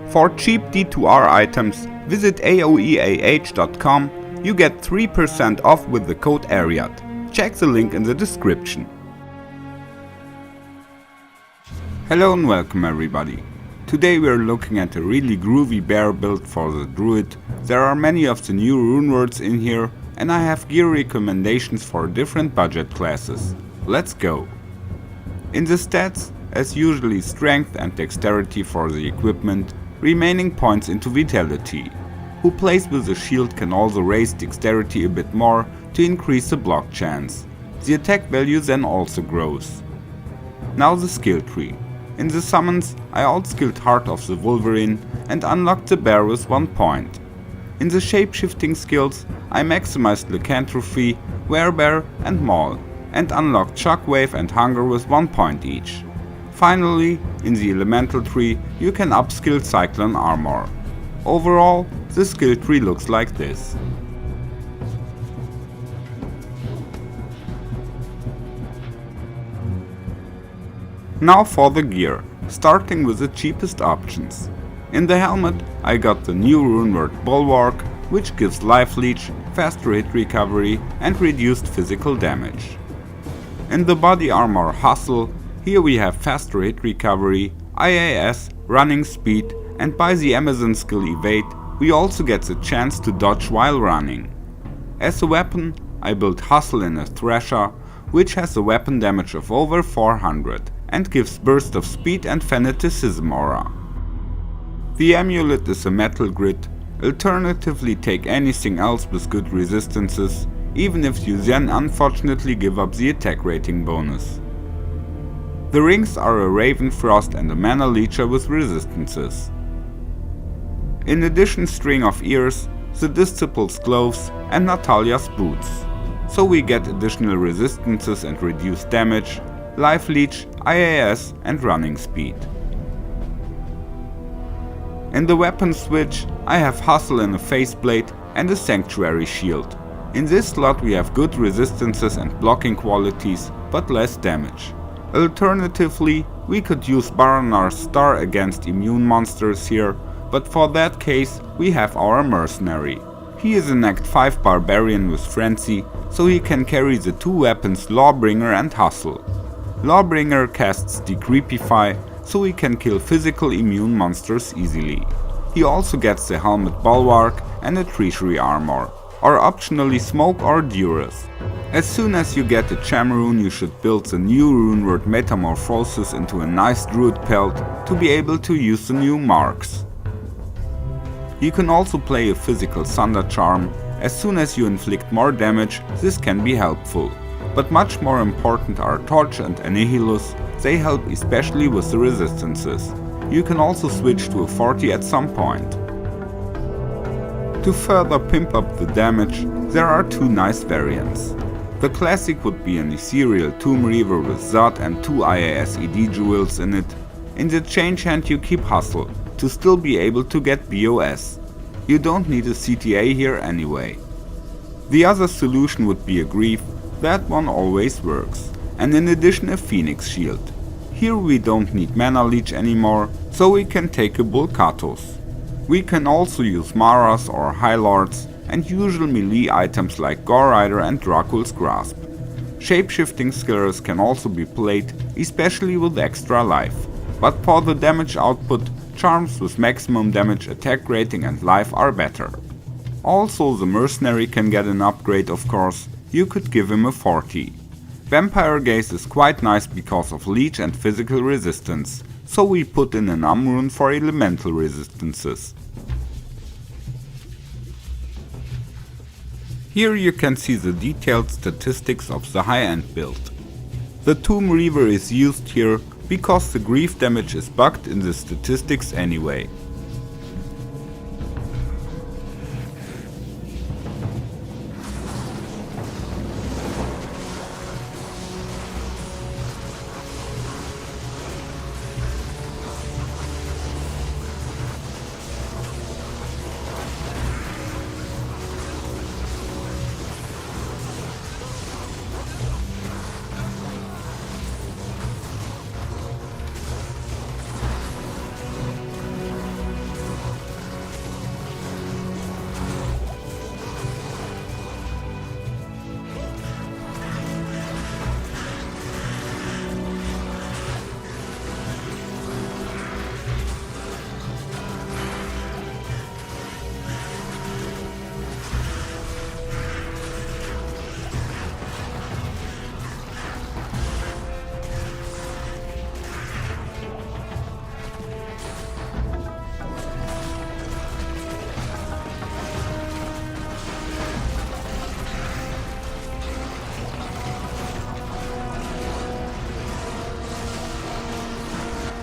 For cheap D2R items, visit aoeah.com. You get 3% off with the code ARIAT. Check the link in the description. Hello and welcome everybody. Today we are looking at a really groovy bear build for the druid. There are many of the new Runewords in here and I have gear recommendations for different budget classes. Let's go! In the stats, as usually strength and dexterity for the equipment, remaining points into vitality. Who plays with a shield can also raise dexterity a bit more to increase the block chance. The attack value then also grows. Now the skill tree. In the summons I outskilled Heart of the Wolverine and unlocked the bear with 1 point. In the shapeshifting skills I maximized Lycanthropy, Werebear and Maul and unlocked Shockwave and Hunger with 1 point each. Finally, in the elemental tree you can upskill Cyclone Armor. Overall, the skill tree looks like this. Now for the gear, starting with the cheapest options. In the helmet I got the new Runeword Bulwark, which gives life leech, faster hit recovery and reduced physical damage. In the body armor Hustle, here we have faster hit recovery, IAS, running speed, and by the Amazon skill Evade we also get the chance to dodge while running. As a weapon I built Hustle in a Thresher, which has a weapon damage of over 400 and gives burst of speed and fanaticism aura. The amulet is a metal grid, alternatively take anything else with good resistances, even if you then unfortunately give up the attack rating bonus. The rings are a Raven Frost and a Mana Leecher with resistances. In addition, string of ears, the Disciple's gloves and Natalia's boots. So we get additional resistances and reduced damage, life leech, IAS and running speed. In the weapon switch I have Hustle in a faceplate and a Sanctuary shield. In this slot we have good resistances and blocking qualities, but less damage. Alternatively, we could use Baranar's Star against immune monsters here, but for that case we have our Mercenary. He is an Act 5 barbarian with Frenzy, so he can carry the two weapons Lawbringer and Hustle. Lawbringer casts Decreepify, so he can kill physical immune monsters easily. He also gets the Helmet Bulwark and a Treasury Armor, or optionally Smoke or Duress. As soon as you get a Gem Rune you should build the new Runeword Metamorphosis into a nice druid pelt to be able to use the new marks. You can also play a physical Thunder Charm. As soon as you inflict more damage this can be helpful. But much more important are Torch and Annihilus, they help especially with the resistances. You can also switch to a 40 at some point. To further pimp up the damage, there are two nice variants. The classic would be an ethereal Tomb Reaver with Zod and 2 IAS ED jewels in it. In the change hand you keep Hustle, to still be able to get BOS. You don't need a CTA here anyway. The other solution would be a Grief, that one always works. And in addition a Phoenix Shield. Here we don't need Mana Leech anymore, so we can take a Bulkatos. We can also use Maras or High Lords and usual melee items like Gore Rider and Dracul's Grasp. Shapeshifting skills can also be played, especially with extra life. But for the damage output, charms with maximum damage, attack rating and life are better. Also the Mercenary can get an upgrade of course, you could give him a 40. Vampire Gaze is quite nice because of leech and physical resistance, so we put in an Rune for elemental resistances. Here you can see the detailed statistics of the high-end build. The Tomb Reaver is used here because the grief damage is bugged in the statistics anyway.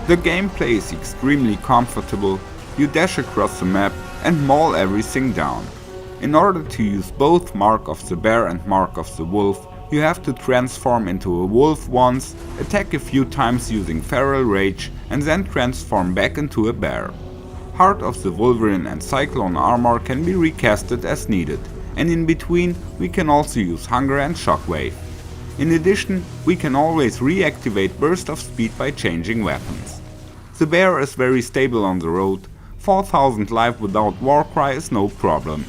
The gameplay is extremely comfortable. You dash across the map and maul everything down. In order to use both Mark of the Bear and Mark of the Wolf, you have to transform into a wolf once, attack a few times using Feral Rage, and then transform back into a bear. Heart of the Wolverine and Cyclone armor can be recasted as needed, and in between we can also use Hunger and Shockwave. In addition, we can always reactivate Burst of Speed by changing weapons. The bear is very stable on the road, 4000 life without Warcry is no problem.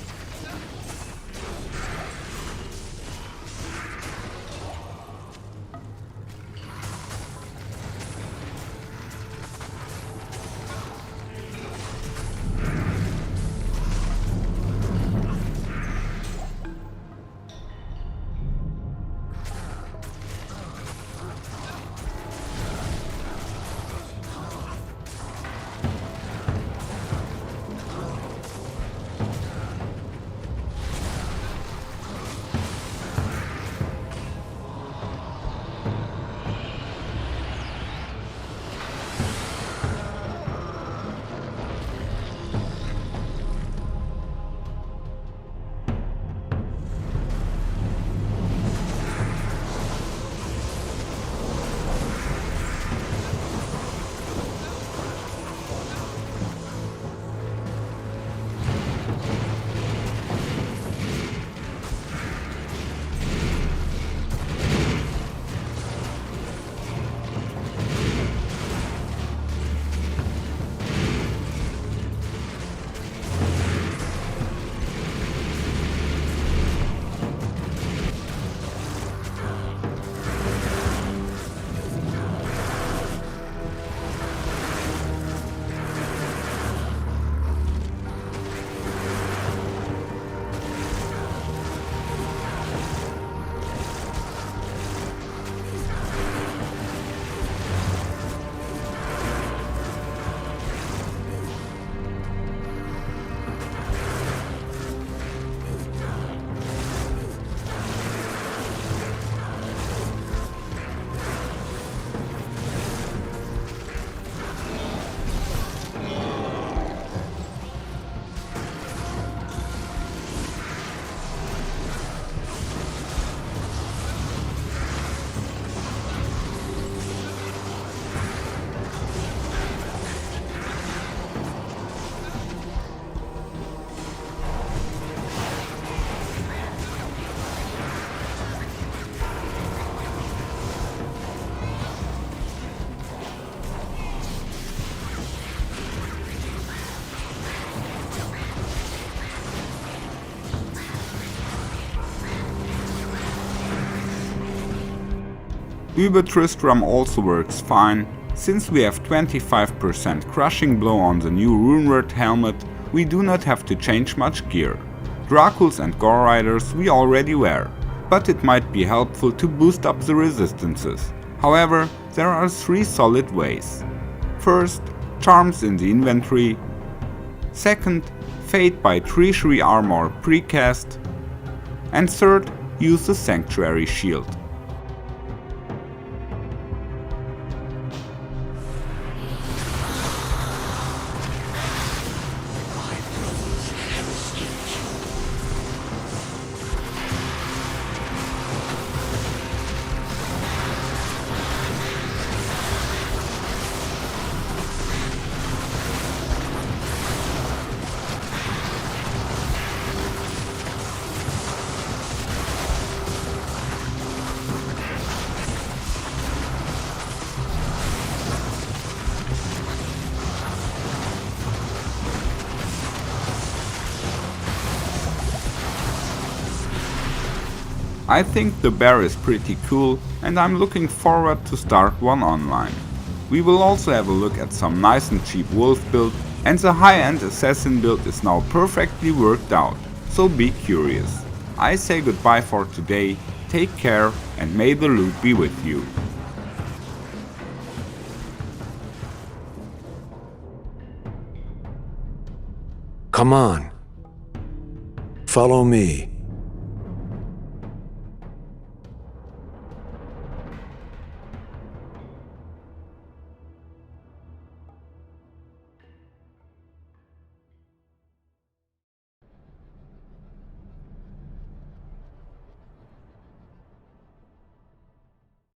Ubertristram also works fine. Since we have 25% crushing blow on the new Runewords helmet, we do not have to change much gear. Draculs and Gore Riders we already wear, but it might be helpful to boost up the resistances. However, there are 3 solid ways. First, charms in the inventory. Second, Fate by Treasury armor precast. And third, use the Sanctuary shield. I think the bear is pretty cool and I'm looking forward to start one online. We will also have a look at some nice and cheap wolf build, and the high-end assassin build is now perfectly worked out, so be curious. I say goodbye for today, take care and may the loot be with you. Come on. Follow me.